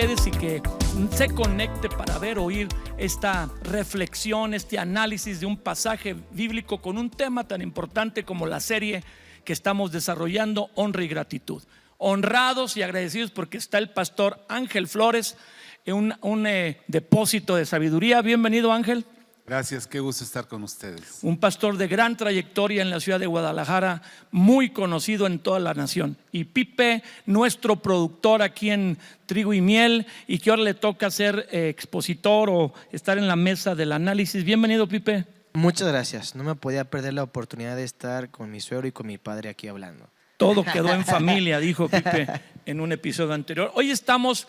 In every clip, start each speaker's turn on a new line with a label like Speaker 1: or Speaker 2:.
Speaker 1: ustedes y que se conecte para oír esta reflexión, este análisis de un pasaje bíblico con un tema tan importante como la serie que estamos desarrollando, Honra y Gratitud. Honrados y agradecidos porque está el pastor Ángel Flores, un depósito de sabiduría. Bienvenido, Ángel.
Speaker 2: Gracias, qué gusto estar con ustedes.
Speaker 1: Un pastor de gran trayectoria en la ciudad de Guadalajara, muy conocido en toda la nación. Y Pipe, nuestro productor aquí en Trigo y Miel, y que ahora le toca ser expositor o estar en la mesa del análisis. Bienvenido, Pipe.
Speaker 3: Muchas gracias, no me podía perder la oportunidad de estar con mi suegro y con mi padre aquí hablando.
Speaker 1: Todo quedó en familia, dijo Pipe en un episodio anterior. Hoy estamos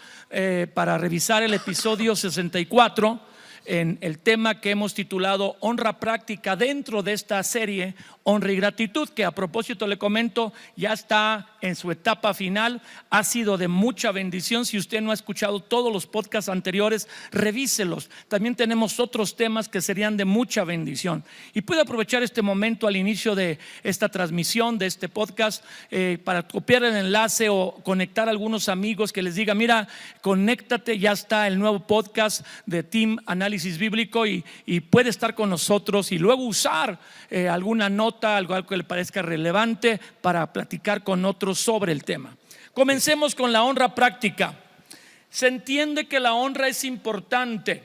Speaker 1: para revisar el episodio 64 en el tema que hemos titulado Honra Práctica dentro de esta serie Honra y Gratitud, que a propósito le comento ya está en su etapa final. Ha sido de mucha bendición. Si usted no ha escuchado todos los podcasts anteriores, revíselos. También tenemos otros temas que serían de mucha bendición. Y puede aprovechar este momento al inicio de esta transmisión, de este podcast, para copiar el enlace o conectar a algunos amigos que les diga: mira, conéctate, ya está el nuevo podcast de Team Análisis Bíblico y puede estar con nosotros y luego usar alguna nota, algo que le parezca relevante para platicar con otros sobre el tema. Comencemos con la honra práctica. Se entiende que la honra es importante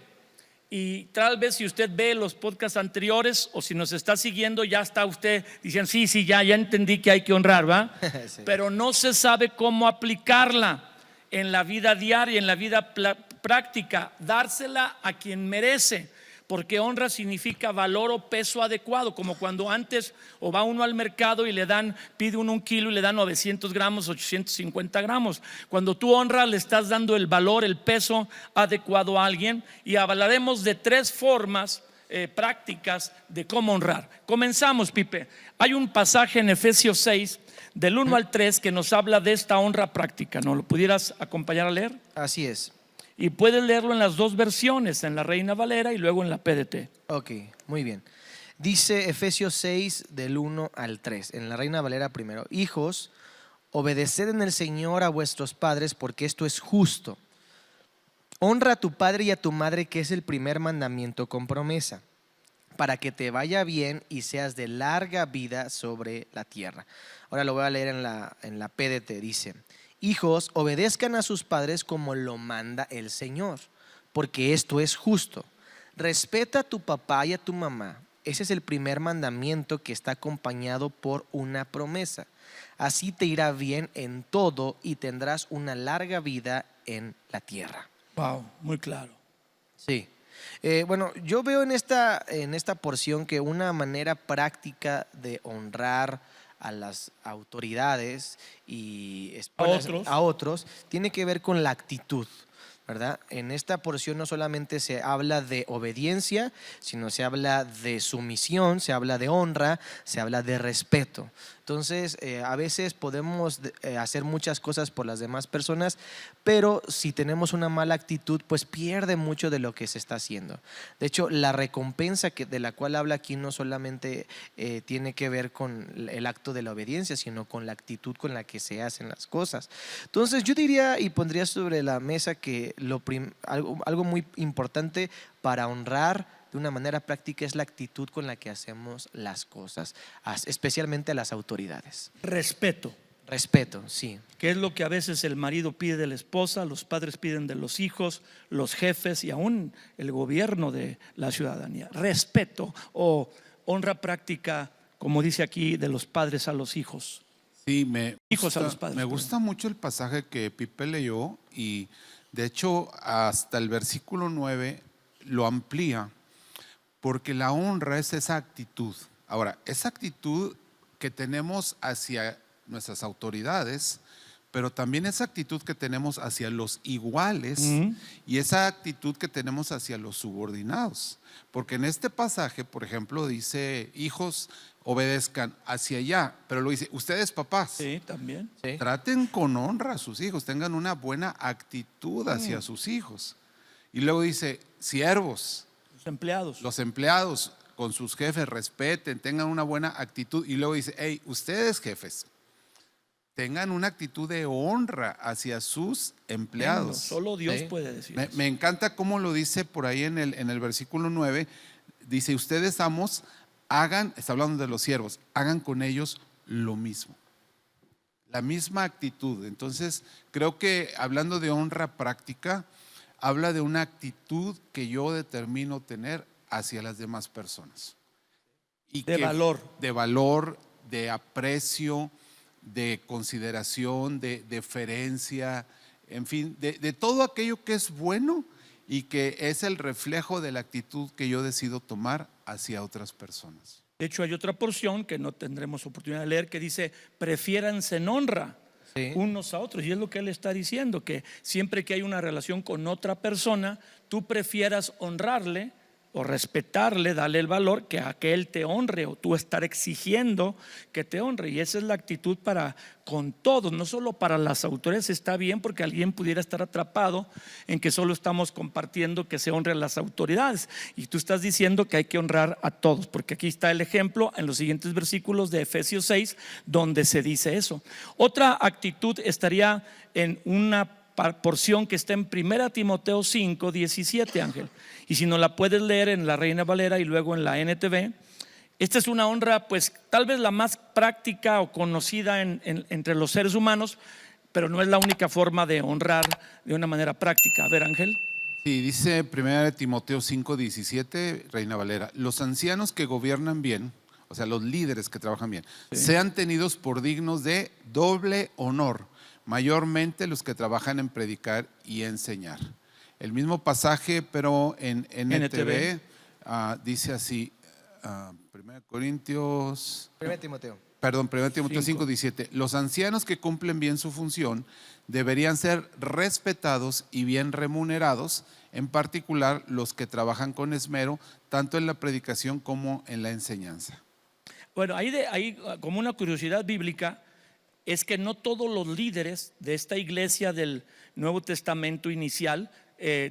Speaker 1: y tal vez si usted ve los podcasts anteriores o si nos está siguiendo, ya está usted diciendo: sí, ya entendí que hay que honrar, ¿va? Sí. Pero no se sabe cómo aplicarla en la vida diaria, en la vida práctica, dársela a quien merece. Porque honra significa valor o peso adecuado, como cuando antes o va uno al mercado y pide uno 1 kilo y le dan 900 gramos, 850 gramos. Cuando tú honras, le estás dando el valor, el peso adecuado a alguien. Y hablaremos de 3 formas prácticas de cómo honrar. Comenzamos, Pipe. Hay un pasaje en Efesios 6 del 1 al 3 que nos habla de esta honra práctica. ¿No lo pudieras acompañar a leer?
Speaker 3: Así es.
Speaker 1: Y puedes leerlo en las 2 versiones, en la Reina Valera y luego en la PDT.
Speaker 3: Ok, muy bien. Dice Efesios 6 del 1 al 3, en la Reina Valera primero: hijos, obedeced en el Señor a vuestros padres, porque esto es justo. Honra a tu padre y a tu madre, que es el primer mandamiento con promesa, para que te vaya bien y seas de larga vida sobre la tierra. Ahora lo voy a leer en la PDT. Dice: hijos, obedezcan a sus padres como lo manda el Señor, porque esto es justo. Respeta a tu papá y a tu mamá. Ese es el primer mandamiento que está acompañado por una promesa. Así te irá bien en todo y tendrás una larga vida en la tierra.
Speaker 1: Wow, muy claro.
Speaker 3: Sí. Bueno, yo veo en esta porción que una manera práctica de honrar a las autoridades y a otros tiene que ver con la actitud, ¿verdad? En esta porción no solamente se habla de obediencia, sino se habla de sumisión, se habla de honra, se habla de respeto. Entonces, a veces podemos hacer muchas cosas por las demás personas, pero si tenemos una mala actitud, pues pierde mucho de lo que se está haciendo. De hecho, la recompensa de la cual habla aquí no solamente tiene que ver con el acto de la obediencia, sino con la actitud con la que se hacen las cosas. Entonces, yo diría y pondría sobre la mesa que algo muy importante para honrar de una manera práctica es la actitud con la que hacemos las cosas, especialmente a las autoridades.
Speaker 1: Respeto.
Speaker 3: Respeto, sí.
Speaker 1: Que es lo que a veces el marido pide de la esposa, los padres piden de los hijos, los jefes y aún el gobierno de la ciudadanía. Respeto o honra práctica, como dice aquí, de los padres a los hijos.
Speaker 2: Sí,
Speaker 1: hijos a los padres.
Speaker 2: Me gusta mucho el pasaje que Pipe leyó y de hecho hasta el versículo 9 lo amplía, porque la honra es esa actitud. Ahora, esa actitud que tenemos hacia nuestras autoridades, pero también esa actitud que tenemos hacia los iguales y esa actitud que tenemos hacia los subordinados. Porque en este pasaje, por ejemplo, dice: hijos, obedezcan hacia allá, pero lo dice: ustedes papás,
Speaker 1: sí, también. Sí.
Speaker 2: Traten con honra a sus hijos, tengan una buena actitud hacia sus hijos. Y luego dice: siervos, los empleados con sus jefes respeten, tengan una buena actitud. Y luego dice: hey, ustedes jefes, tengan una actitud de honra hacia sus empleados.
Speaker 1: Solo Dios puede decir eso.
Speaker 2: Me encanta cómo lo dice por ahí en el versículo 9. Dice, ustedes amos, hagan, está hablando de los siervos, hagan con ellos lo mismo. La misma actitud. Entonces, creo que hablando de honra práctica, habla de una actitud que yo determino tener hacia las demás personas. Y
Speaker 1: de valor.
Speaker 2: De valor, de aprecio, de consideración, de deferencia, en fin, de todo aquello que es bueno y que es el reflejo de la actitud que yo decido tomar hacia otras personas.
Speaker 1: De hecho, hay otra porción que no tendremos oportunidad de leer que dice, prefiéranse en honra unos a otros. Y es lo que él está diciendo, que siempre que hay una relación con otra persona, tú prefieras honrarle o respetarle, darle el valor, que a que él te honre, o tú estar exigiendo que te honre. Y esa es la actitud para con todos, no solo para las autoridades. Está bien, porque alguien pudiera estar atrapado en que solo estamos compartiendo que se honre a las autoridades, y tú estás diciendo que hay que honrar a todos, porque aquí está el ejemplo en los siguientes versículos de Efesios 6, donde se dice eso. Otra actitud estaría en una porción que está en 1 Timoteo 5, 17, Ángel. Y si no la puedes leer en la Reina Valera y luego en la NTV, esta es una honra, pues tal vez la más práctica o conocida entre los seres humanos, pero no es la única forma de honrar de una manera práctica. A ver, Ángel.
Speaker 2: Sí, dice 1 Timoteo 5, 17, Reina Valera, los ancianos que gobiernan bien, o sea, los líderes que trabajan bien, sean tenidos por dignos de doble honor, mayormente los que trabajan en predicar y enseñar. El mismo pasaje, pero en NTV, dice así, 1 Timoteo 5, 17. Los ancianos que cumplen bien su función deberían ser respetados y bien remunerados, en particular los que trabajan con esmero, tanto en la predicación como en la enseñanza.
Speaker 1: Bueno, ahí como una curiosidad bíblica, es que no todos los líderes de esta iglesia del Nuevo Testamento inicial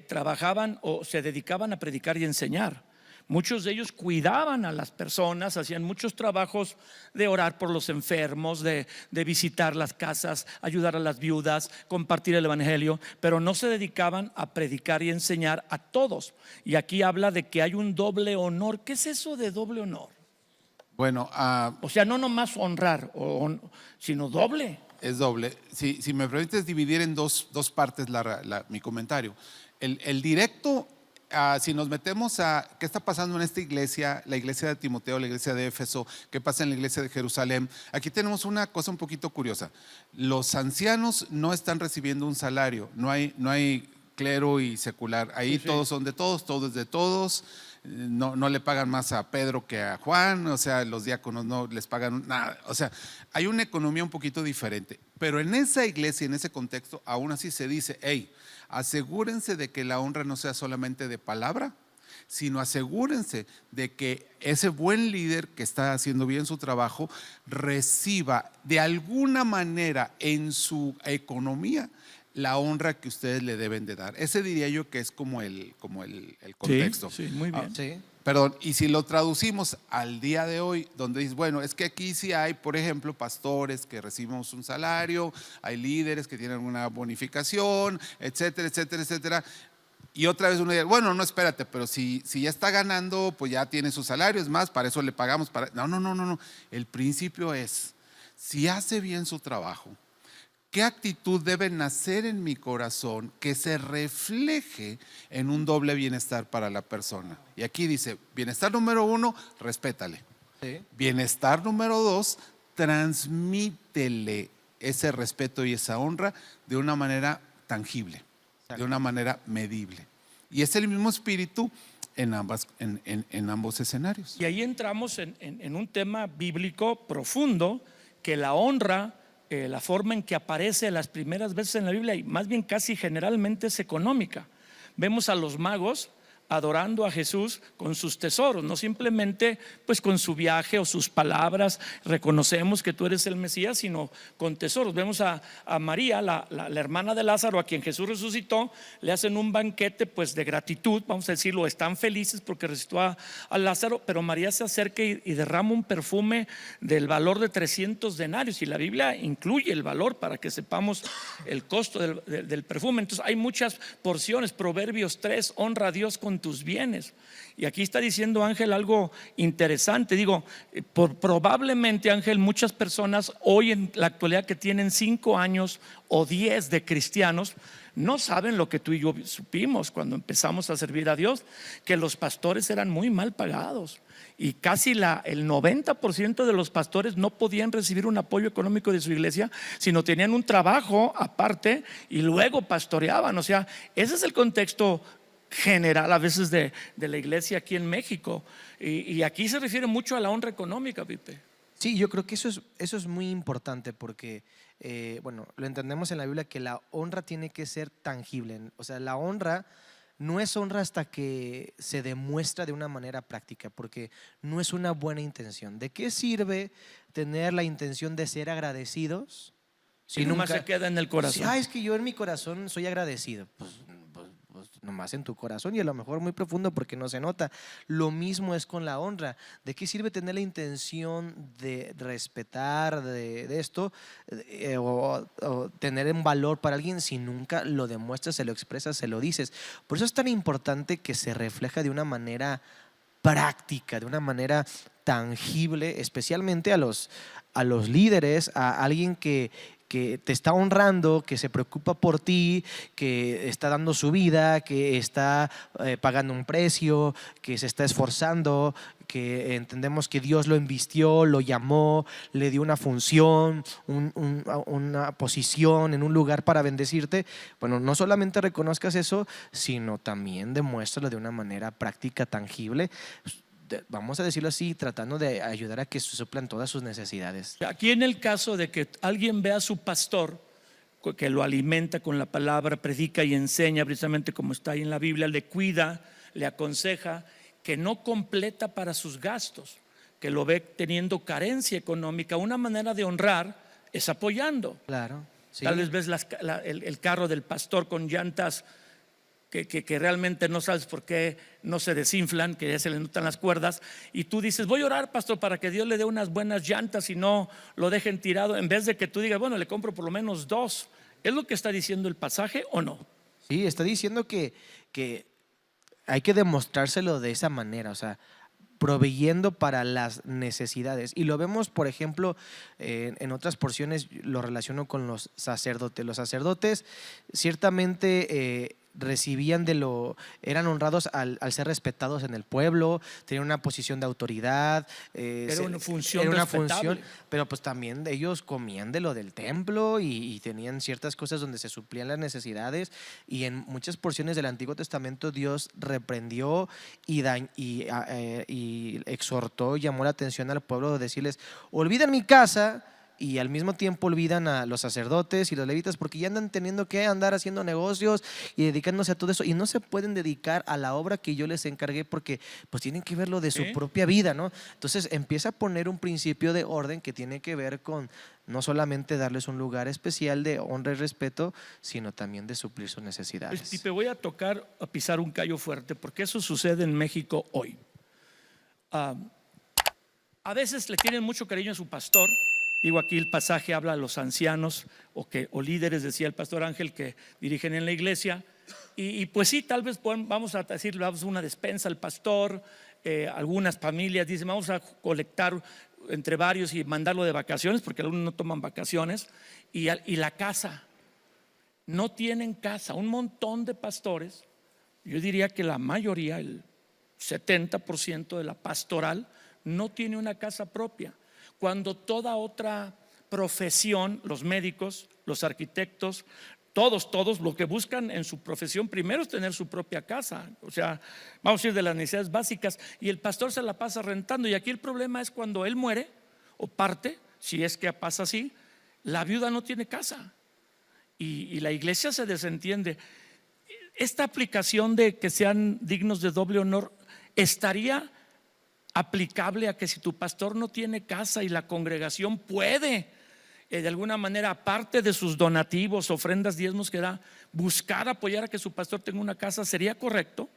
Speaker 1: trabajaban o se dedicaban a predicar y enseñar. Muchos de ellos cuidaban a las personas, hacían muchos trabajos de orar por los enfermos, de visitar las casas, ayudar a las viudas, compartir el evangelio, pero no se dedicaban a predicar y enseñar a todos. Y aquí habla de que hay un doble honor. ¿Qué es eso de doble honor?
Speaker 2: Bueno,
Speaker 1: o sea, no nomás honrar, sino doble.
Speaker 2: Es doble. Si me permites dividir en dos partes mi comentario. El directo, si nos metemos a qué está pasando en esta iglesia, la iglesia de Timoteo, la iglesia de Éfeso, qué pasa en la iglesia de Jerusalén, aquí tenemos una cosa un poquito curiosa. Los ancianos no están recibiendo un salario, no hay clero y secular. Ahí todos son de todos, todo es de todos. No le pagan más a Pedro que a Juan, o sea, los diáconos no les pagan nada, o sea, hay una economía un poquito diferente, pero en esa iglesia, en ese contexto, aún así se dice, hey, asegúrense de que la honra no sea solamente de palabra, sino asegúrense de que ese buen líder que está haciendo bien su trabajo reciba de alguna manera en su economía la honra que ustedes le deben de dar. Ese diría yo que es como el contexto.
Speaker 1: Sí, muy bien.
Speaker 2: Perdón, y si lo traducimos al día de hoy, donde dices, bueno, es que aquí sí hay, por ejemplo, pastores que recibimos un salario, hay líderes que tienen una bonificación, etcétera, etcétera, etcétera. Y otra vez uno dice, bueno, no, espérate, pero si ya está ganando, pues ya tiene su salario, es más, para eso le pagamos. No. El principio es, si hace bien su trabajo, ¿qué actitud debe nacer en mi corazón que se refleje en un doble bienestar para la persona? Y aquí dice, bienestar número 1, respétale. Bienestar número 2, transmítele ese respeto y esa honra de una manera tangible, de una manera medible. Y es el mismo espíritu en ambos escenarios.
Speaker 1: Y ahí entramos en un tema bíblico profundo, que la honra, la forma en que aparece las primeras veces en la Biblia, y más bien casi generalmente es económica. Vemos a los magos adorando a Jesús con sus tesoros, no simplemente pues con su viaje o sus palabras, reconocemos que tú eres el Mesías, sino con tesoros. Vemos a María, la hermana de Lázaro, a quien Jesús resucitó, le hacen un banquete pues de gratitud, vamos a decirlo, están felices porque resucitó a Lázaro, pero María se acerca y derrama un perfume del valor de 300 denarios, y la Biblia incluye el valor para que sepamos el costo del perfume. Entonces hay muchas porciones. Proverbios 3, honra a Dios con tus bienes. Y aquí está diciendo Ángel algo interesante. Digo, probablemente, Ángel, muchas personas hoy en la actualidad que tienen 5 años o 10 de cristianos no saben lo que tú y yo supimos cuando empezamos a servir a Dios, que los pastores eran muy mal pagados. Y casi el 90% de los pastores no podían recibir un apoyo económico de su iglesia, sino tenían un trabajo aparte y luego pastoreaban. O sea, ese es el contexto general a veces de la iglesia aquí en México. Y aquí se refiere mucho a la honra económica, Pipe.
Speaker 3: Sí, yo creo que eso es muy importante porque, bueno, lo entendemos en la Biblia que la honra tiene que ser tangible. O sea, la honra no es honra hasta que se demuestra de una manera práctica, porque no es una buena intención. ¿De qué sirve tener la intención de ser agradecidos
Speaker 1: si nunca se queda en el corazón?
Speaker 3: Es que yo en mi corazón soy agradecido. Pues nomás en tu corazón, y a lo mejor muy profundo porque no se nota. Lo mismo es con la honra. ¿De qué sirve tener la intención de respetar de esto o tener un valor para alguien si nunca lo demuestras, se lo expresas, se lo dices? Por eso es tan importante que se refleja de una manera práctica, de una manera tangible, especialmente a los líderes, a alguien que te está honrando, que se preocupa por ti, que está dando su vida, que está pagando un precio, que se está esforzando, que entendemos que Dios lo envistió, lo llamó, le dio una función, una posición en un lugar para bendecirte. Bueno, no solamente reconozcas eso, sino también demuéstralo de una manera práctica, tangible, vamos a decirlo así, tratando de ayudar a que se suplan todas sus necesidades.
Speaker 1: Aquí en el caso de que alguien vea a su pastor que lo alimenta con la palabra, predica y enseña precisamente como está ahí en la Biblia, le cuida, le aconseja, que no completa para sus gastos, que lo ve teniendo carencia económica, una manera de honrar es apoyando.
Speaker 3: Claro, sí.
Speaker 1: Tal vez ves el carro del pastor con llantas que realmente no sabes por qué no se desinflan, que ya se le notan las cuerdas, y tú dices, voy a orar, pastor, para que Dios le dé unas buenas llantas y no lo dejen tirado, en vez de que tú digas, bueno, le compro por lo menos 2. ¿Es lo que está diciendo el pasaje o no?
Speaker 3: Sí, está diciendo que hay que demostrárselo de esa manera, o sea, proveyendo para las necesidades. Y lo vemos, por ejemplo, en otras porciones, lo relaciono con los sacerdotes. Los sacerdotes ciertamente recibían eran honrados al ser respetados en el pueblo, tenían una posición de autoridad,
Speaker 1: era una función,
Speaker 3: pero pues también ellos comían de lo del templo y tenían ciertas cosas donde se suplían las necesidades, y en muchas porciones del Antiguo Testamento Dios reprendió y exhortó, llamó la atención al pueblo de decirles, olvidan mi casa, y al mismo tiempo olvidan a los sacerdotes y los levitas porque ya andan teniendo que andar haciendo negocios y dedicándose a todo eso, y no se pueden dedicar a la obra que yo les encargué porque pues tienen que verlo de su propia vida, ¿no? Entonces empieza a poner un principio de orden que tiene que ver con no solamente darles un lugar especial de honra y respeto, sino también de suplir sus necesidades.
Speaker 1: Pues, Pipe, voy a pisar un callo fuerte porque eso sucede en México hoy. A veces le tienen mucho cariño a su pastor. Digo, aquí el pasaje habla a los ancianos o líderes, decía el pastor Ángel, que dirigen en la iglesia. Y pues sí, tal vez vamos a decir, vamos a una despensa al pastor. Algunas familias dicen, vamos a colectar entre varios y mandarlo de vacaciones, porque algunos no toman vacaciones. Y la casa, no tienen casa. Un montón de pastores, yo diría que la mayoría, el 70% de la pastoral, no tiene una casa propia. Cuando toda otra profesión, los médicos, los arquitectos, todos lo que buscan en su profesión primero es tener su propia casa. O sea, vamos a ir de las necesidades básicas, y el pastor se la pasa rentando. Y aquí el problema es cuando él muere o parte, si es que pasa así, la viuda no tiene casa y la iglesia se desentiende. esta aplicación de que sean dignos de doble honor estaría aplicable a que si tu pastor no tiene casa y la congregación puede de alguna manera, aparte de sus donativos, ofrendas, diezmos que da, buscar apoyar a que su pastor tenga una casa, ¿sería correcto?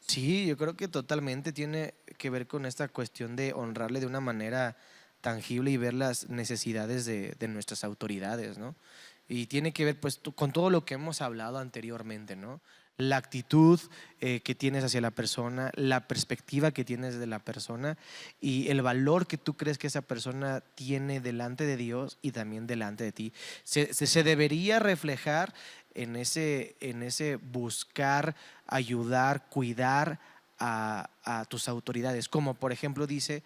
Speaker 3: Sí, yo creo que totalmente tiene que ver con esta cuestión de honrarle de una manera tangible y ver las necesidades de nuestras autoridades, ¿no? Y tiene que ver pues con todo lo que hemos hablado anteriormente, ¿no? La actitud que tienes hacia la persona, la perspectiva que tienes de la persona y el valor que tú crees que esa persona tiene delante de Dios y también delante de ti. Se debería reflejar en ese buscar, ayudar, cuidar a tus autoridades. Como por ejemplo dice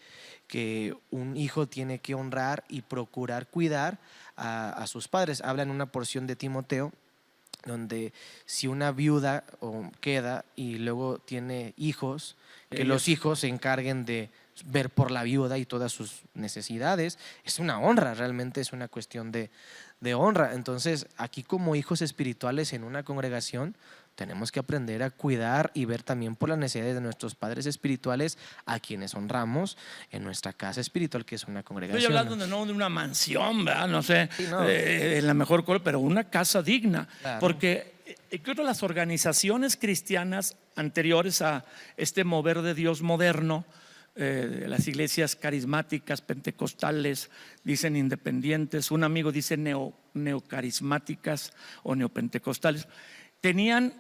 Speaker 3: que un hijo tiene que honrar y procurar cuidar a sus padres. Habla en una porción de Timoteo donde si una viuda queda y luego tiene hijos, que los hijos se encarguen de ver por la viuda y todas sus necesidades. Es una honra, realmente es una cuestión de honra. Entonces, aquí como hijos espirituales en una congregación, tenemos que aprender a cuidar y ver también por las necesidades de nuestros padres espirituales, a quienes honramos en nuestra casa espiritual, que es una congregación.
Speaker 1: Estoy hablando no de una mansión, ¿verdad? No sé,
Speaker 3: sí, no.
Speaker 1: En la mejor color, pero una casa digna.
Speaker 3: Claro.
Speaker 1: Porque creo que las organizaciones cristianas anteriores a este mover de Dios moderno, las iglesias carismáticas, pentecostales, dicen independientes, un amigo dice neocarismáticas o neopentecostales, tenían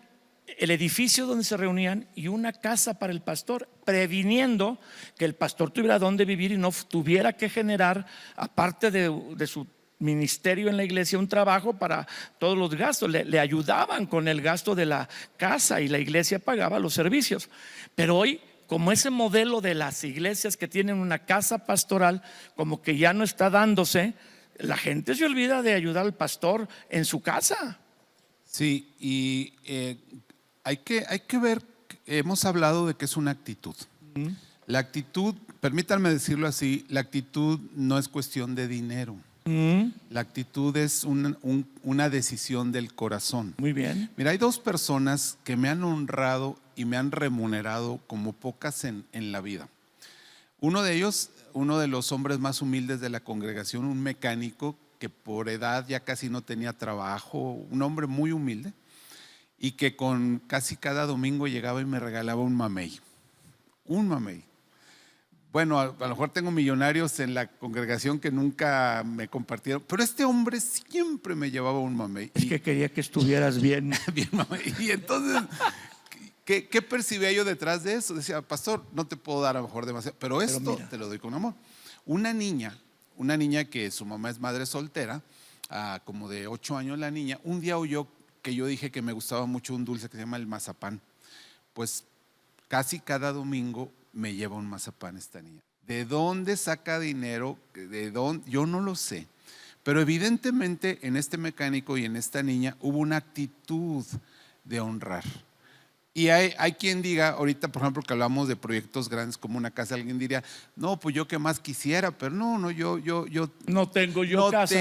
Speaker 1: el edificio donde se reunían y una casa para el pastor, previniendo que el pastor tuviera dónde vivir y no tuviera que generar, aparte de su ministerio en la iglesia, un trabajo para todos los gastos. Le ayudaban con el gasto de la casa y la iglesia pagaba los servicios. Pero hoy, como ese modelo de las iglesias que tienen una casa pastoral, como que ya no está dándose, la gente se olvida de ayudar al pastor en su casa.
Speaker 2: Sí, y hay que ver, hemos hablado de que es una actitud. La actitud, permítanme decirlo así, la actitud no es cuestión de dinero. La actitud es una decisión del corazón.
Speaker 1: Muy bien.
Speaker 2: Mira, hay dos personas que me han honrado y me han remunerado como pocas en la vida. Uno de ellos, uno de los hombres más humildes de la congregación, un mecánico que por edad ya casi no tenía trabajo, un hombre muy humilde, y que con casi cada domingo llegaba y me regalaba un mamey. Un mamey. Bueno, a lo mejor tengo millonarios en la congregación que nunca me compartieron, pero este hombre siempre me llevaba un mamey.
Speaker 1: Es que quería que estuvieras bien.
Speaker 2: Bien, mamey. Y entonces, ¿qué percibía yo detrás de eso? Decía, pastor, no te puedo dar a lo mejor demasiado, pero esto mira, te lo doy con amor. Una niña que su mamá es madre soltera, como de 8 años la niña, un día oyó que yo dije que me gustaba mucho un dulce que se llama el mazapán. Pues casi cada domingo me lleva un mazapán esta niña. ¿De dónde saca dinero? ¿De dónde? Yo no lo sé. Pero evidentemente en este mecánico y en esta niña hubo una actitud de honrar. Y hay quien diga, ahorita por ejemplo que hablamos de proyectos grandes como una casa, alguien diría, no, pues yo que más quisiera, pero no, yo
Speaker 1: no tengo casa.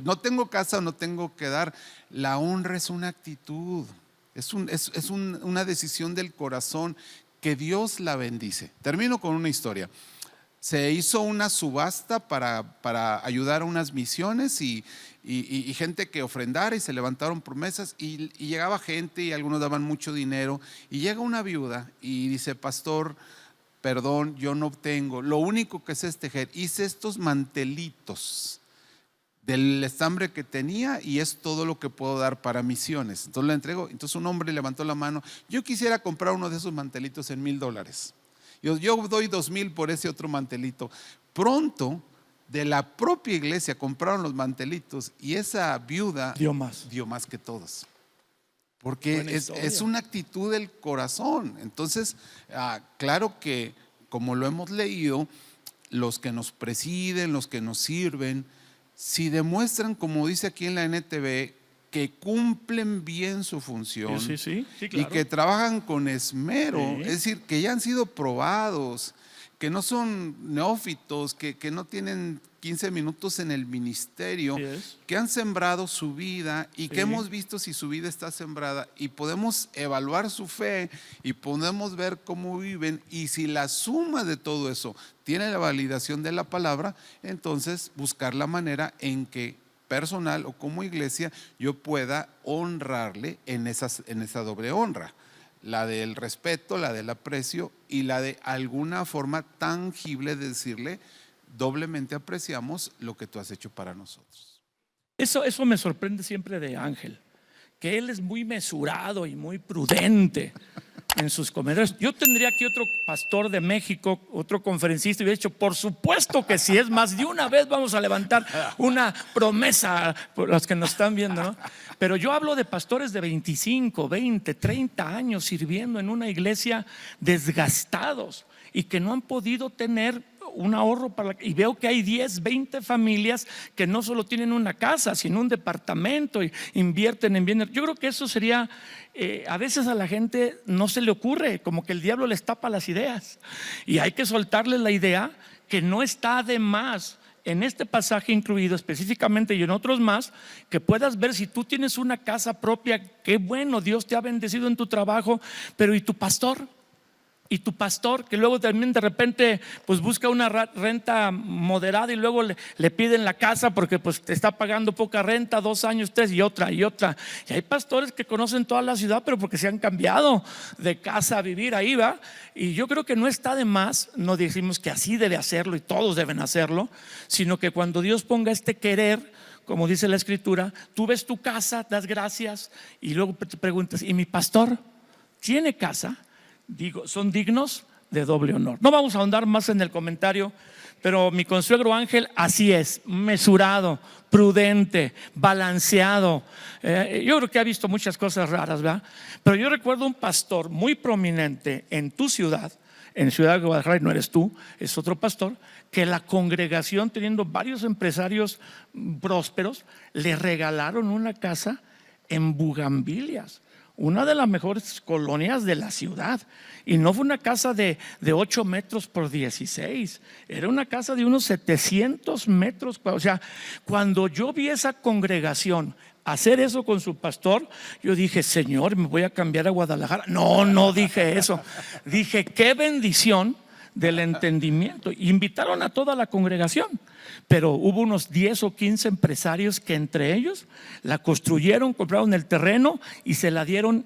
Speaker 2: No tengo casa o no tengo que dar. La honra es una actitud, es una decisión del corazón que Dios la bendice. Termino con una historia. Se hizo una subasta para ayudar a unas misiones y gente que ofrendara y se levantaron promesas y llegaba gente y algunos daban mucho dinero y llega una viuda y dice, pastor, perdón, yo no tengo, lo único que sé es tejer, hice estos mantelitos del estambre que tenía y es todo lo que puedo dar para misiones. Entonces le entregó. Entonces un hombre levantó la mano, yo quisiera comprar uno de esos mantelitos en $1,000. Yo doy 2,000 por ese otro mantelito. Pronto, de la propia iglesia compraron los mantelitos y esa viuda dio más que todos. Porque es una actitud del corazón. Entonces, claro que, como lo hemos leído, los que nos presiden, los que nos sirven, si demuestran, como dice aquí en la NTV, que cumplen bien su función
Speaker 1: sí, claro.
Speaker 2: Y que trabajan con esmero,
Speaker 1: sí.
Speaker 2: Es decir, que ya han sido probados, que no son neófitos, que no tienen 15 minutos en el ministerio, que han sembrado su vida y que hemos visto si su vida está sembrada y podemos evaluar su fe y podemos ver cómo viven, y si la suma de todo eso tiene la validación de la palabra, entonces buscar la manera en que personal o como iglesia yo pueda honrarle en esa doble honra, la del respeto, la del aprecio y la de alguna forma tangible de decirle: doblemente apreciamos lo que tú has hecho para nosotros.
Speaker 1: Eso me sorprende siempre de Ángel, que él es muy mesurado y muy prudente en sus comentarios. Yo tendría aquí otro pastor de México, otro conferencista, y hubiera dicho: por supuesto que sí, es más, de una vez vamos a levantar una promesa por los que nos están viendo, ¿no? Pero yo hablo de pastores de 25, 20, 30 años sirviendo en una iglesia, desgastados y que no han podido tener un ahorro y veo que hay 10, 20 familias que no solo tienen una casa, sino un departamento y invierten en bienes. Yo creo que eso sería, a veces a la gente no se le ocurre, como que el diablo les tapa las ideas, y hay que soltarles la idea que no está de más en este pasaje incluido específicamente y en otros más, que puedas ver si tú tienes una casa propia, qué bueno, Dios te ha bendecido en tu trabajo, pero ¿y tu pastor? Y tu pastor, que luego también de repente pues busca una renta moderada y luego le piden la casa porque pues te está pagando poca renta, 2 años, 3 y otra. Y hay pastores que conocen toda la ciudad, pero porque se han cambiado de casa a vivir ahí, ¿va? Y yo creo que no está de más, no decimos que así debe hacerlo y todos deben hacerlo, sino que cuando Dios ponga este querer, como dice la escritura, tú ves tu casa, das gracias y luego te preguntas: ¿y mi pastor tiene casa? Digo, son dignos de doble honor. No vamos a ahondar más en el comentario, pero mi consuegro Ángel así es, mesurado, prudente, balanceado. Yo creo que ha visto muchas cosas raras, ¿verdad? Pero yo recuerdo un pastor muy prominente en tu ciudad, en Ciudad de Guadalajara, y no eres tú, es otro pastor, que la congregación, teniendo varios empresarios prósperos, le regalaron una casa en Bugambilias, una de las mejores colonias de la ciudad, y no fue una casa de 8 metros por 16, era una casa de unos 700 metros. O sea, cuando yo vi esa congregación hacer eso con su pastor, yo dije: Señor, me voy a cambiar a Guadalajara. No dije eso, dije: qué bendición del entendimiento. Invitaron a toda la congregación, pero hubo unos 10 o 15 empresarios que entre ellos la construyeron, compraron el terreno y se la dieron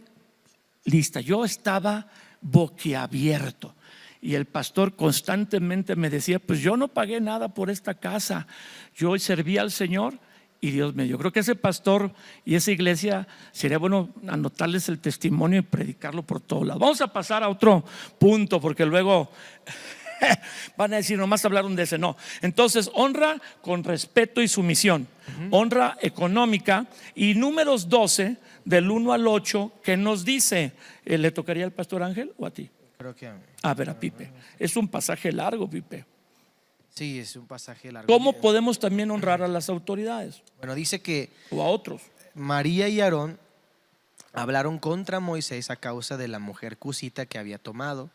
Speaker 1: lista. Yo estaba boquiabierto y el pastor constantemente me decía: pues yo no pagué nada por esta casa, yo serví al Señor y Dios me dio. Creo que ese pastor y esa iglesia sería bueno anotarles el testimonio y predicarlo por todos lados. Vamos a pasar a otro punto porque luego van a decir: nomás hablaron de ese. No. Entonces, honra con respeto y sumisión, honra económica. Y Números 12 del 1 al 8, que nos dice, ¿le tocaría al pastor Ángel o a ti?
Speaker 3: Creo que a mí.
Speaker 1: A ver, a Pipe. Es un pasaje largo, Pipe.
Speaker 3: Sí, es un pasaje largo.
Speaker 1: ¿Cómo podemos también honrar a las autoridades?
Speaker 3: Bueno, dice que
Speaker 1: o a otros.
Speaker 3: María y Aarón hablaron contra Moisés a causa de la mujer cusita que había tomado,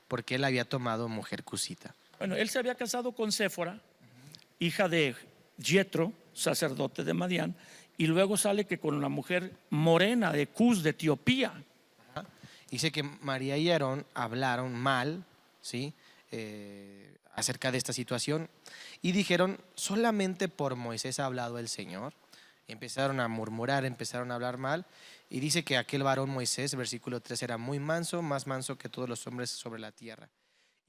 Speaker 3: porque él había tomado mujer cusita.
Speaker 1: Bueno, él se había casado con Séfora, hija de Jetro, sacerdote de Madián, y luego sale que con una mujer morena de Cus, de Etiopía.
Speaker 3: Dice que María y Aarón hablaron mal, ¿sí? Acerca de esta situación y dijeron: solamente por Moisés ha hablado el Señor. Empezaron a murmurar, empezaron a hablar mal, y dice que aquel varón Moisés, versículo 3, era muy manso, más manso que todos los hombres sobre la tierra.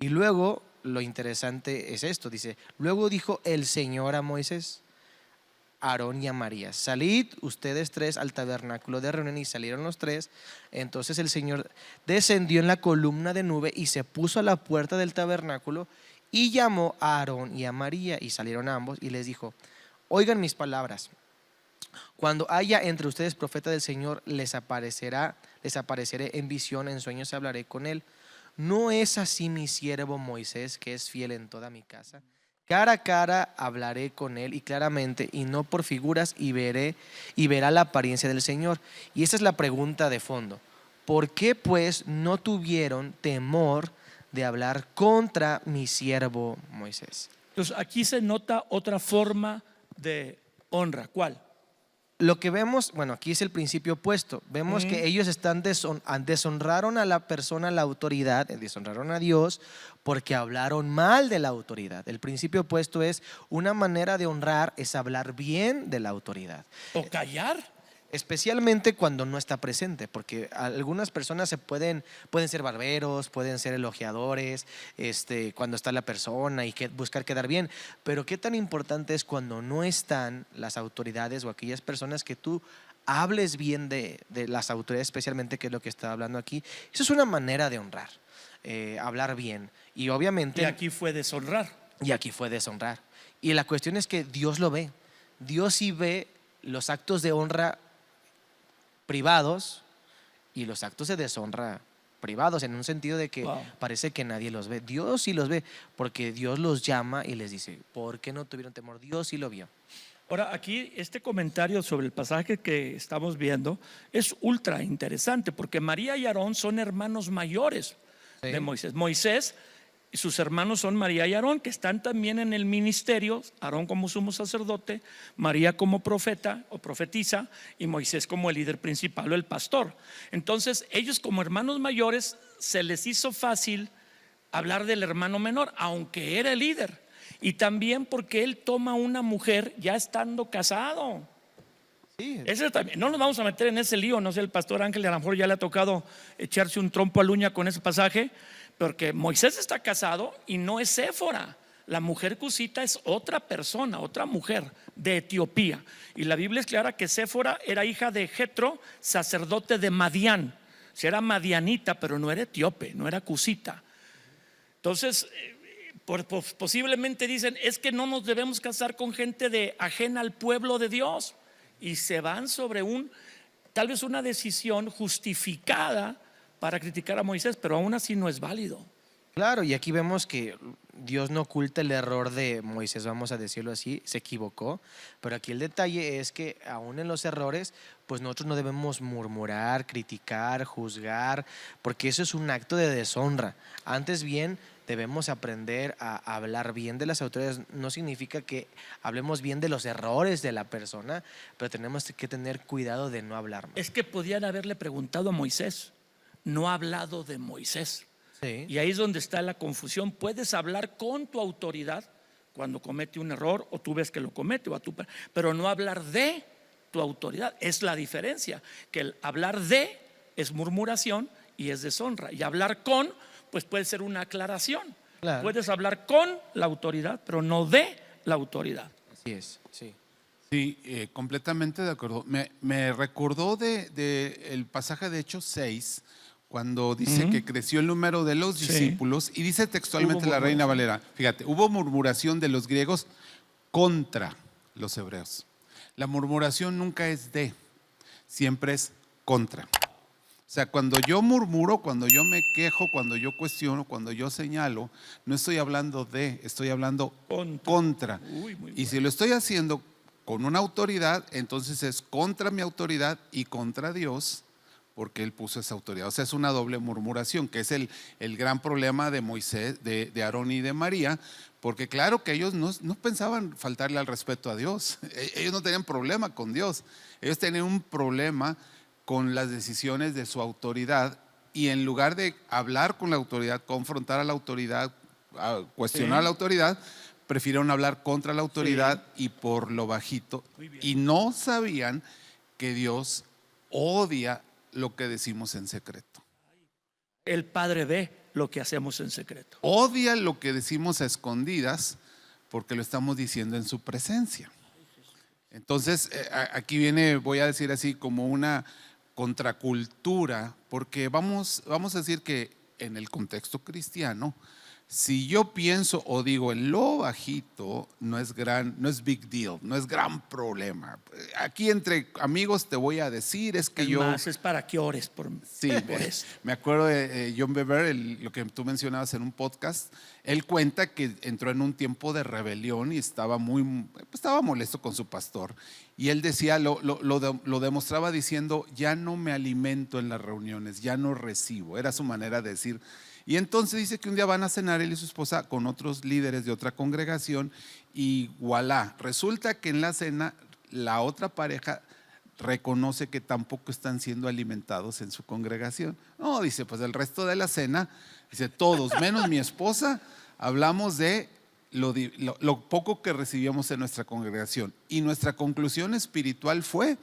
Speaker 3: Y luego lo interesante es esto, dice: luego dijo el Señor a Moisés, Aarón y a María: salid ustedes 3 al tabernáculo de reunión. Y salieron los 3. Entonces el Señor descendió en la columna de nube y se puso a la puerta del tabernáculo y llamó a Aarón y a María, y salieron ambos y les dijo: oigan mis palabras, cuando haya entre ustedes profeta del Señor, les apareceré en visión, en sueños hablaré con él. ¿No es así mi siervo Moisés, que es fiel en toda mi casa? Cara a cara hablaré con él y claramente, y no por figuras, y verá la apariencia del Señor. Y esa es la pregunta de fondo: ¿por qué pues no tuvieron temor de hablar contra mi siervo Moisés?
Speaker 1: Entonces aquí se nota otra forma de honra. ¿Cuál?
Speaker 3: Lo que vemos, bueno, aquí es el principio opuesto. Vemos que ellos deshonraron a la persona, a la autoridad, deshonraron a Dios porque hablaron mal de la autoridad. El principio opuesto es una manera de honrar es hablar bien de la autoridad.
Speaker 1: ¿O callar?
Speaker 3: Especialmente cuando no está presente, porque algunas personas pueden ser barberos, pueden ser elogiadores, cuando está la persona y buscar quedar bien. Pero qué tan importante es cuando no están las autoridades o aquellas personas que tú hables bien de las autoridades, especialmente, que es lo que está hablando aquí. Eso es una manera de honrar, hablar bien. Y obviamente.
Speaker 1: Y aquí fue deshonrar.
Speaker 3: Y la cuestión es que Dios lo ve. Dios sí ve los actos de honra privados y los actos de deshonra privados, en un sentido de que parece que nadie los ve. Dios sí los ve, porque Dios los llama y les dice, ¿por qué no tuvieron temor? Dios sí lo vio.
Speaker 1: Ahora, aquí este comentario sobre el pasaje que estamos viendo es ultra interesante, porque María y Aarón son hermanos mayores de Moisés. Moisés y sus hermanos son María y Aarón, que están también en el ministerio. Aarón como sumo sacerdote, María como profeta o profetisa, y Moisés como el líder principal o el pastor. Entonces ellos, como hermanos mayores, se les hizo fácil hablar del hermano menor, aunque era el líder. Y también porque él toma una mujer ya estando casado. Ese también, no nos vamos a meter en ese lío. No sé, el pastor Ángel a lo mejor ya le ha tocado echarse un trompo a la uña con ese pasaje, porque Moisés está casado y no es Séfora. La mujer cusita es otra persona, otra mujer de Etiopía. Y la Biblia es clara que Séfora era hija de Jetro, sacerdote de Madián. O sea, era madianita, pero no era etíope, no era cusita. Entonces, posiblemente dicen, es que no nos debemos casar con gente ajena al pueblo de Dios. Y se van sobre tal vez una decisión justificada para criticar a Moisés, pero aún así no es válido.
Speaker 3: Claro, y aquí vemos que Dios no oculta el error de Moisés, vamos a decirlo así, se equivocó, pero aquí el detalle es que aún en los errores, pues nosotros no debemos murmurar, criticar, juzgar, porque eso es un acto de deshonra. Antes bien, debemos aprender a hablar bien de las autoridades. No significa que hablemos bien de los errores de la persona, pero tenemos que tener cuidado de no hablar mal.
Speaker 1: Es que podían haberle preguntado a Moisés, no ha hablado de Moisés.
Speaker 3: Sí.
Speaker 1: Y ahí es donde está la confusión. Puedes hablar con tu autoridad cuando comete un error o tú ves que lo comete, pero no hablar de tu autoridad. Es la diferencia, que el hablar de es murmuración y es deshonra, y hablar con, pues puede ser una aclaración. Claro. Puedes hablar con la autoridad, pero no de la autoridad.
Speaker 3: Así es, sí.
Speaker 2: Sí, completamente de acuerdo. Me recordó el pasaje de Hechos 6, cuando dice que creció el número de los discípulos, y dice textualmente la Reina Valera, fíjate, hubo murmuración de los griegos contra los hebreos. La murmuración nunca es de, siempre es contra. O sea, cuando yo murmuro, cuando yo me quejo, cuando yo cuestiono, cuando yo señalo, no estoy hablando de, estoy hablando contra. Y si lo estoy haciendo con una autoridad, entonces es contra mi autoridad y contra Dios, porque Él puso esa autoridad. O sea, es una doble murmuración, que es el gran problema de Moisés, de Aarón y de María, porque claro que ellos no pensaban faltarle al respeto a Dios. Ellos no tenían problema con Dios. Ellos tenían un problema con las decisiones de su autoridad, y en lugar de hablar con la autoridad, confrontar a la autoridad, cuestionar a la autoridad, prefirieron hablar contra la autoridad y por lo bajito, y no sabían que Dios odia lo que decimos en secreto.
Speaker 1: El Padre ve lo que hacemos en secreto.
Speaker 2: Odia lo que decimos a escondidas porque lo estamos diciendo en su presencia. Entonces, aquí viene, voy a decir así, como una contracultura, porque vamos a decir que en el contexto cristiano, si yo pienso o digo en lo bajito, no es big deal, no es gran problema. Aquí entre amigos te voy a decir, es que
Speaker 1: más es para que ores por esto.
Speaker 2: Me acuerdo de John Bevere, lo que tú mencionabas en un podcast. Él cuenta que entró en un tiempo de rebelión y estaba molesto con su pastor. Y él decía, lo demostraba diciendo, ya no me alimento en las reuniones, ya no recibo. Era su manera de decir. Y entonces dice que un día van a cenar él y su esposa con otros líderes de otra congregación y voilà, resulta que en la cena la otra pareja reconoce que tampoco están siendo alimentados en su congregación. No, dice, pues el resto de la cena, dice, todos menos mi esposa, hablamos de lo poco que recibíamos en nuestra congregación. Y nuestra conclusión espiritual fue: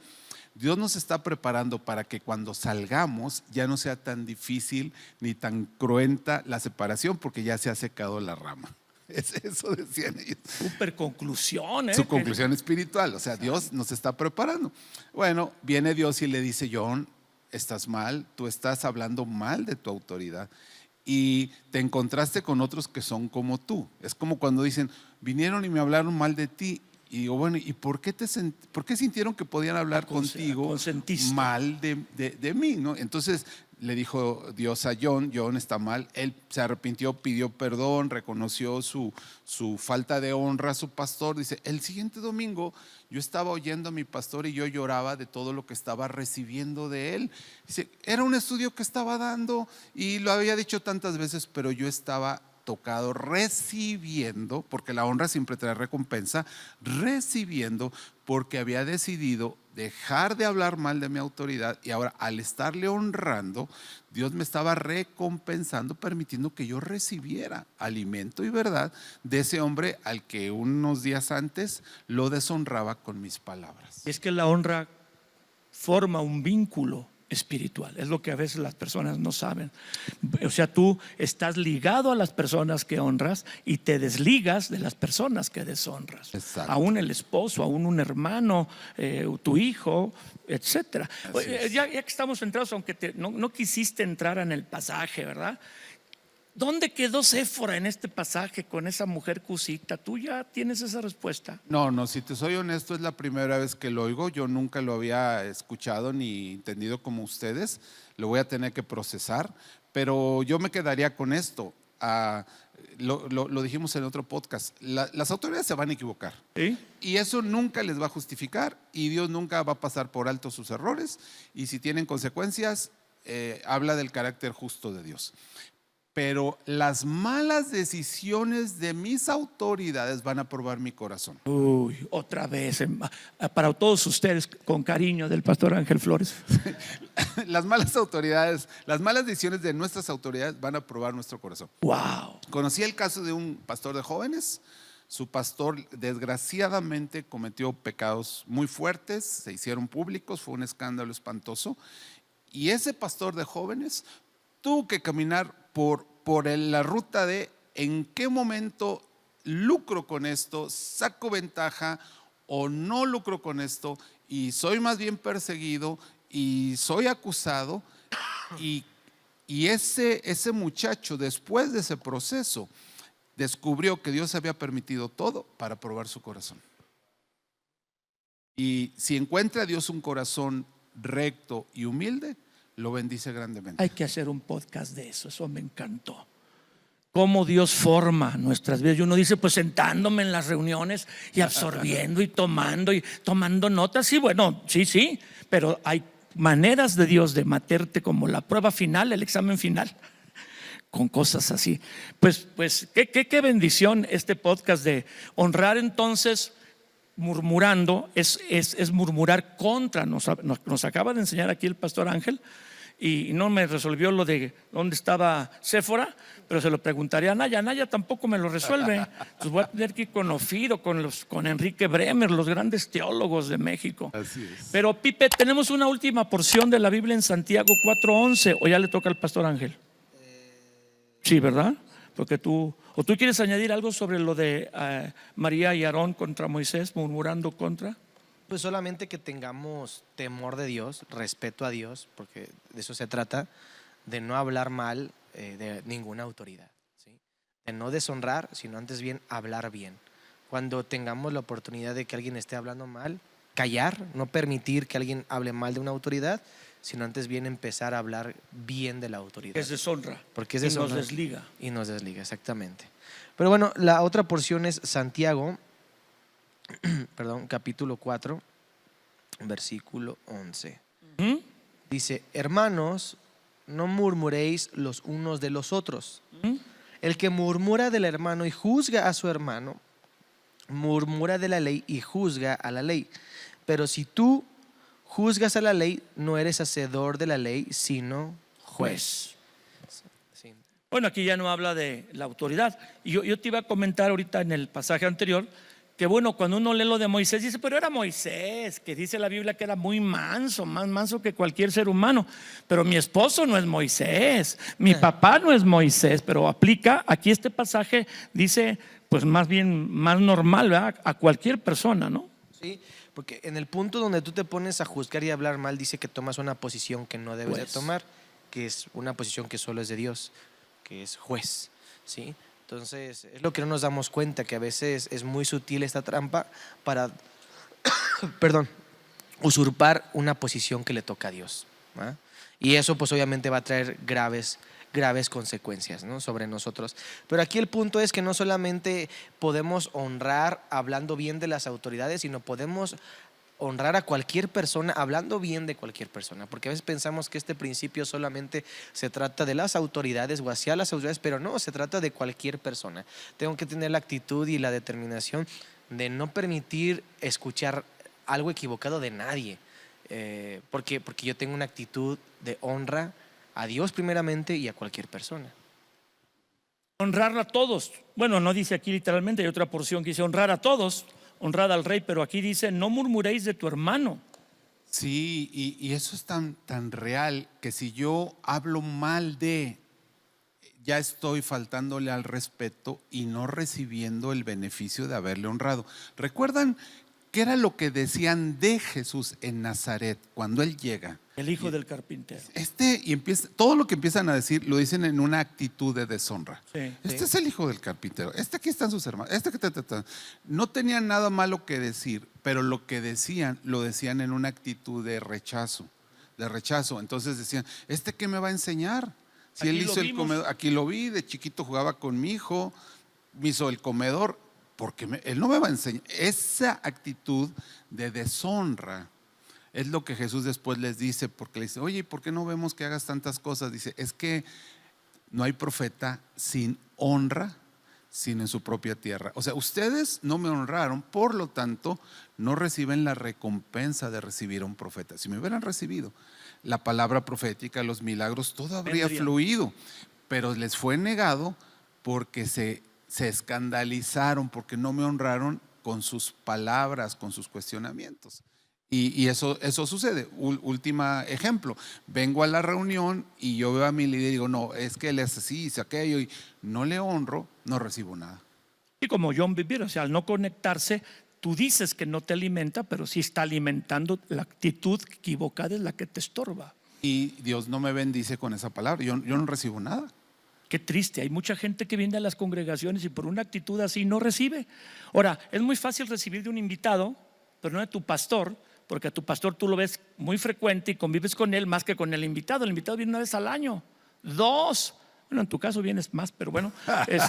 Speaker 2: Dios nos está preparando para que cuando salgamos ya no sea tan difícil ni tan cruenta la separación, porque ya se ha secado la rama. Eso decían ellos.
Speaker 1: Súper conclusión, ¿eh?
Speaker 2: Su conclusión espiritual, o sea, Dios nos está preparando. Bueno, viene Dios y le dice: John, estás mal, tú estás hablando mal de tu autoridad y te encontraste con otros que son como tú. Es como cuando dicen, vinieron y me hablaron mal de ti. Y digo, bueno, ¿y por qué sintieron que podían hablar contigo mal de mí? ¿No? Entonces le dijo Dios a John está mal. Él se arrepintió, pidió perdón, reconoció su falta de honra a su pastor. Dice, el siguiente domingo yo estaba oyendo a mi pastor y yo lloraba de todo lo que estaba recibiendo de él. Dice, era un estudio que estaba dando y lo había dicho tantas veces, pero yo estaba tocado, recibiendo, porque la honra siempre trae recompensa, recibiendo porque había decidido dejar de hablar mal de mi autoridad y ahora al estarle honrando, Dios me estaba recompensando, permitiendo que yo recibiera alimento y verdad de ese hombre al que unos días antes lo deshonraba con mis palabras.
Speaker 1: Es que la honra forma un vínculo espiritual, es lo que a veces las personas no saben. O sea, tú estás ligado a las personas que honras y te desligas de las personas que deshonras.
Speaker 2: Exacto.
Speaker 1: Aún el esposo, aún un hermano, tu hijo, etcétera. Ya que estamos entrados, aunque no quisiste entrar en el pasaje, ¿verdad? ¿Dónde quedó Séfora en este pasaje con esa mujer cusita? ¿Tú ya tienes esa respuesta?
Speaker 2: No, si te soy honesto, es la primera vez que lo oigo. Yo nunca lo había escuchado ni entendido como ustedes. Lo voy a tener que procesar, pero yo me quedaría con esto. Lo dijimos en otro podcast. Las autoridades se van a equivocar.
Speaker 1: ¿Sí?
Speaker 2: Y eso nunca les va a justificar y Dios nunca va a pasar por alto sus errores. Y si tienen consecuencias, habla del carácter justo de Dios. Pero las malas decisiones de mis autoridades van a probar mi corazón.
Speaker 1: Uy, otra vez, para todos ustedes, con cariño, del pastor Ángel Flores.
Speaker 2: Las malas decisiones de nuestras autoridades van a probar nuestro corazón.
Speaker 1: Wow.
Speaker 2: Conocí el caso de un pastor de jóvenes. Su pastor desgraciadamente cometió pecados muy fuertes, se hicieron públicos, fue un escándalo espantoso. Y ese pastor de jóvenes tuvo que caminar por la ruta de en qué momento lucro con esto, saco ventaja o no lucro con esto y soy más bien perseguido y soy acusado. Y ese muchacho, después de ese proceso, descubrió que Dios había permitido todo para probar su corazón. Y si encuentra a Dios un corazón recto y humilde, lo bendice grandemente.
Speaker 1: Hay que hacer un podcast de eso me encantó. Cómo Dios forma nuestras vidas. Y uno dice, pues sentándome en las reuniones y absorbiendo y tomando notas. Sí, bueno, sí, pero hay maneras de Dios de meterte como la prueba final, el examen final, con cosas así. Pues qué bendición este podcast de honrar. Entonces, murmurando es murmurar contra. Nos acaba de enseñar aquí el pastor Ángel. Y no me resolvió lo de dónde estaba Séfora, pero se lo preguntaría a Naya. Naya tampoco me lo resuelve. Entonces voy a tener que ir con Ofir o con Enrique Bremer, los grandes teólogos de México.
Speaker 2: Así es.
Speaker 1: Pero Pipe, tenemos una última porción de la Biblia en Santiago 4:11. ¿O ya le toca al pastor Ángel? Sí, ¿verdad? Porque tú quieres añadir algo sobre lo de María y Aarón contra Moisés, murmurando contra.
Speaker 3: Pues solamente que tengamos temor de Dios, respeto a Dios, porque de eso se trata, de no hablar mal de ninguna autoridad, ¿sí? De no deshonrar, sino antes bien hablar bien. Cuando tengamos la oportunidad de que alguien esté hablando mal, callar, no permitir que alguien hable mal de una autoridad, sino antes bien empezar a hablar bien de la autoridad.
Speaker 1: Es deshonra.
Speaker 3: Porque es deshonra.
Speaker 1: Y nos desliga.
Speaker 3: Y nos desliga, exactamente. Pero bueno, la otra porción es Santiago, capítulo 4, versículo 11. Dice, hermanos, no murmuréis los unos de los otros. El que murmura del hermano y juzga a su hermano, murmura de la ley y juzga a la ley. Pero si tú juzgas a la ley, no eres hacedor de la ley, sino juez.
Speaker 1: Sí. Bueno, aquí ya no habla de la autoridad. Y yo te iba a comentar ahorita en el pasaje anterior que bueno, cuando uno lee lo de Moisés, dice, pero era Moisés, que dice la Biblia que era muy manso, más manso que cualquier ser humano. Pero mi esposo no es Moisés, mi papá no es Moisés, pero aplica, aquí este pasaje dice, pues más bien, más normal, ¿verdad? A cualquier persona, ¿no?
Speaker 3: Sí, porque en el punto donde tú te pones a juzgar y a hablar mal, dice que tomas una posición que no debes de tomar, que es una posición que solo es de Dios, que es juez, ¿sí? Entonces, es lo que no nos damos cuenta, que a veces es muy sutil esta trampa para, usurpar una posición que le toca a Dios, ¿verdad? Y eso pues obviamente va a traer graves consecuencias, ¿no?, sobre nosotros. Pero aquí el punto es que no solamente podemos honrar hablando bien de las autoridades, sino podemos honrar a cualquier persona hablando bien de cualquier persona, porque a veces pensamos que este principio solamente se trata de las autoridades o hacia las autoridades, pero no, se trata de cualquier persona. Tengo que tener la actitud y la determinación de no permitir escuchar algo equivocado de nadie, porque yo tengo una actitud de honra a Dios primeramente y a cualquier persona.
Speaker 1: Honrar a todos. Bueno, no dice aquí literalmente, hay otra porción que dice honrar a todos, honrar al rey, pero aquí dice no murmuréis de tu hermano.
Speaker 2: Sí, y eso es tan real que si yo hablo mal ya estoy faltándole al respeto y no recibiendo el beneficio de haberle honrado. ¿Recuerdan qué era lo que decían de Jesús en Nazaret cuando Él llega?
Speaker 1: El hijo del carpintero.
Speaker 2: Todo lo que empiezan a decir lo dicen en una actitud de deshonra.
Speaker 1: Sí,
Speaker 2: es el hijo del carpintero. Aquí están sus hermanos. No tenían nada malo que decir, pero lo que decían, lo decían en una actitud de rechazo. Entonces decían, ¿qué me va a enseñar? Si
Speaker 1: Aquí
Speaker 2: él hizo el comedor, aquí lo vi, de chiquito jugaba con mi hijo, me hizo el comedor, porque él no me va a enseñar. Esa actitud de deshonra es lo que Jesús después les dice, porque le dice, oye, ¿por qué no vemos que hagas tantas cosas? Dice, es que no hay profeta sin honra, sino en su propia tierra. O sea, ustedes no me honraron, por lo tanto, no reciben la recompensa de recibir a un profeta. Si me hubieran recibido la palabra profética, los milagros, todo habría fluido, pero les fue negado porque se escandalizaron, porque no me honraron con sus palabras, con sus cuestionamientos. Y eso sucede. Último ejemplo, vengo a la reunión y yo veo a mi líder y digo, no, es que él es así, es aquello, y no le honro, no recibo nada.
Speaker 1: Y como John Bevere, o sea, al no conectarse, tú dices que no te alimenta, pero sí está alimentando. La actitud equivocada es la que te estorba.
Speaker 2: Y Dios no me bendice con esa palabra, yo no recibo nada.
Speaker 1: Qué triste, hay mucha gente que viene a las congregaciones y por una actitud así no recibe. Ahora, es muy fácil recibir de un invitado, pero no de tu pastor, porque a tu pastor tú lo ves muy frecuente y convives con él más que con el invitado. El invitado viene una vez al año, 2. Bueno, en tu caso vienes más, pero bueno.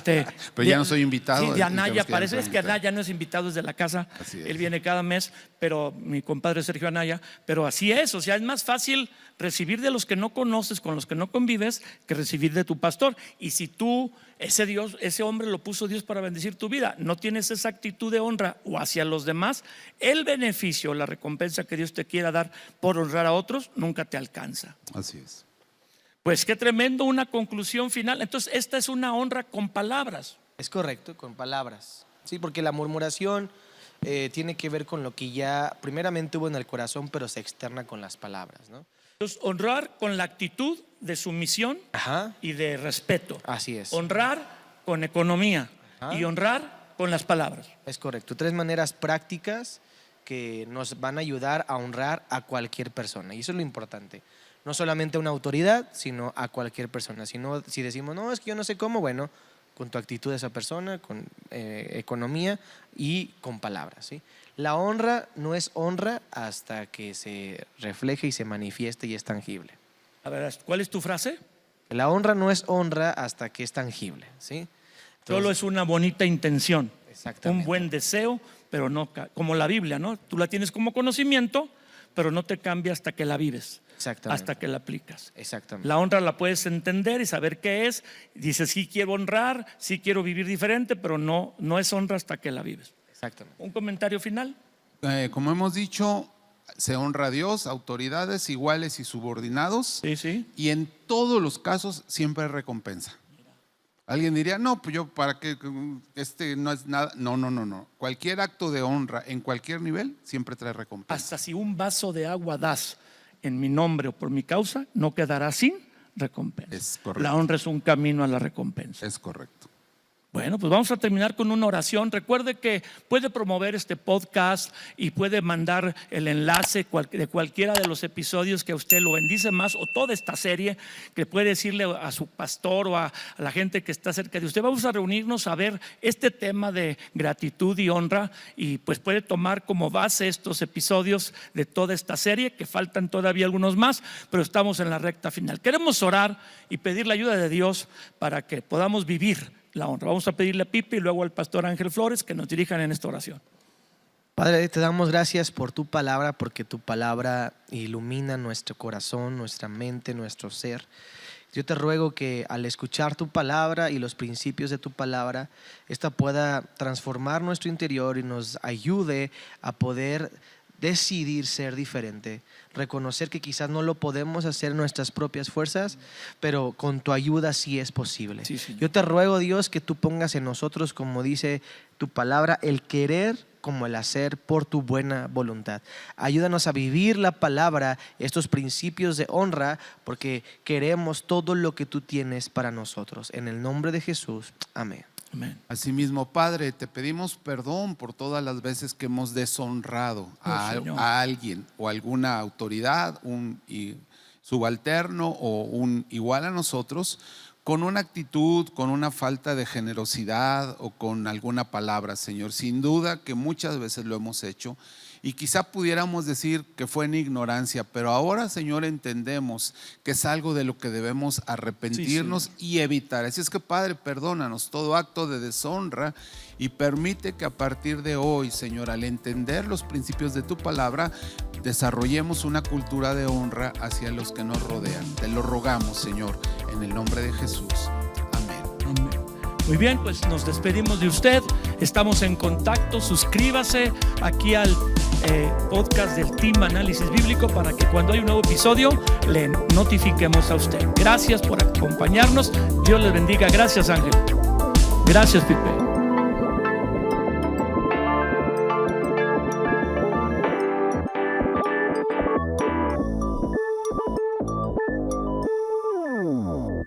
Speaker 2: Pero ya no soy invitado.
Speaker 1: Sí, de Anaya, parece es que Anaya no es invitado desde la casa. Él viene cada mes, pero mi compadre Sergio Anaya. Pero así es, o sea, es más fácil recibir de los que no conoces, con los que no convives, que recibir de tu pastor. Y si tú, ese hombre lo puso Dios para bendecir tu vida, no tienes esa actitud de honra o hacia los demás, el beneficio, la recompensa que Dios te quiera dar por honrar a otros, nunca te alcanza.
Speaker 2: Así es.
Speaker 1: Pues qué tremendo, una conclusión final. Entonces, esta es una honra con palabras.
Speaker 3: Es correcto, con palabras. Sí, porque la murmuración tiene que ver con lo que ya primeramente hubo en el corazón, pero se externa con las palabras, ¿no?
Speaker 1: Entonces, honrar con la actitud de sumisión y de respeto.
Speaker 3: Así es.
Speaker 1: Honrar con economía y honrar con las palabras.
Speaker 3: Es correcto. 3 maneras prácticas que nos van a ayudar a honrar a cualquier persona. Y eso es lo importante. No solamente a una autoridad, sino a cualquier persona. Si decimos, no, es que yo no sé cómo, bueno, con tu actitud de esa persona, con economía y con palabras, ¿sí? La honra no es honra hasta que se refleje y se manifieste y es tangible.
Speaker 1: A ver, ¿cuál es tu frase?
Speaker 3: La honra no es honra hasta que es tangible, ¿sí? Entonces,
Speaker 1: solo es una bonita intención,
Speaker 3: un
Speaker 1: buen deseo, pero no como la Biblia, ¿no? Tú la tienes como conocimiento, pero no te cambia hasta que la vives,
Speaker 3: Exactamente.
Speaker 1: hasta que la aplicas.
Speaker 3: Exactamente.
Speaker 1: La honra la puedes entender y saber qué es. Dices, sí quiero honrar, sí quiero vivir diferente, pero no es honra hasta que la vives.
Speaker 3: Exactamente.
Speaker 1: ¿Un comentario final?
Speaker 2: Como hemos dicho, se honra a Dios, autoridades iguales y subordinados,
Speaker 1: Sí.
Speaker 2: y en todos los casos siempre hay recompensa. Alguien diría, no, pues yo para qué, no es nada. No. Cualquier acto de honra en cualquier nivel siempre trae recompensa.
Speaker 1: Hasta si un vaso de agua das en mi nombre o por mi causa, no quedará sin recompensa.
Speaker 2: Es correcto.
Speaker 1: La honra es un camino a la recompensa.
Speaker 2: Es correcto.
Speaker 1: Bueno, pues vamos a terminar con una oración. Recuerde que puede promover este podcast y puede mandar el enlace de cualquiera de los episodios que a usted lo bendice más, o toda esta serie, que puede decirle a su pastor o a la gente que está cerca de usted. Vamos a reunirnos a ver este tema de gratitud y honra, y pues puede tomar como base estos episodios de toda esta serie, que faltan todavía algunos más, pero estamos en la recta final. Queremos orar y pedir la ayuda de Dios para que podamos vivir la honra. Vamos a pedirle a Pipe y luego al pastor Ángel Flores que nos dirijan en esta oración.
Speaker 3: Padre, te damos gracias por tu palabra, porque tu palabra ilumina nuestro corazón, nuestra mente, nuestro ser. Yo te ruego que al escuchar tu palabra y los principios de tu palabra, esta pueda transformar nuestro interior y nos ayude a poder decidir ser diferente, reconocer que quizás no lo podemos hacer en nuestras propias fuerzas, pero con tu ayuda sí es posible.
Speaker 1: Sí, Señor.
Speaker 3: Yo te ruego, Dios, que tú pongas en nosotros, como dice tu palabra, el querer como el hacer por tu buena voluntad. Ayúdanos a vivir la palabra, estos principios de honra, porque queremos todo lo que tú tienes para nosotros. En el nombre de Jesús, amén.
Speaker 1: Amén.
Speaker 2: Asimismo, Padre, te pedimos perdón por todas las veces que hemos deshonrado
Speaker 1: Señor.
Speaker 2: a alguien o alguna autoridad, un subalterno o un igual a nosotros, con una actitud, con una falta de generosidad o con alguna palabra, Señor. Sin duda que muchas veces lo hemos hecho, y quizá pudiéramos decir que fue en ignorancia, pero ahora, Señor, entendemos que es algo de lo que debemos arrepentirnos y evitar. Así es que, Padre, perdónanos todo acto de deshonra y permite que a partir de hoy, Señor, al entender los principios de tu palabra, desarrollemos una cultura de honra hacia los que nos rodean. Te lo rogamos, Señor, en el nombre de Jesús. Amén.
Speaker 1: Amén. Muy bien, pues nos despedimos de usted. Estamos en contacto. Suscríbase aquí al podcast del Team Análisis Bíblico para que cuando hay un nuevo episodio le notifiquemos a usted. Gracias por acompañarnos. Dios les bendiga. Gracias, Ángel. Gracias, Pipe.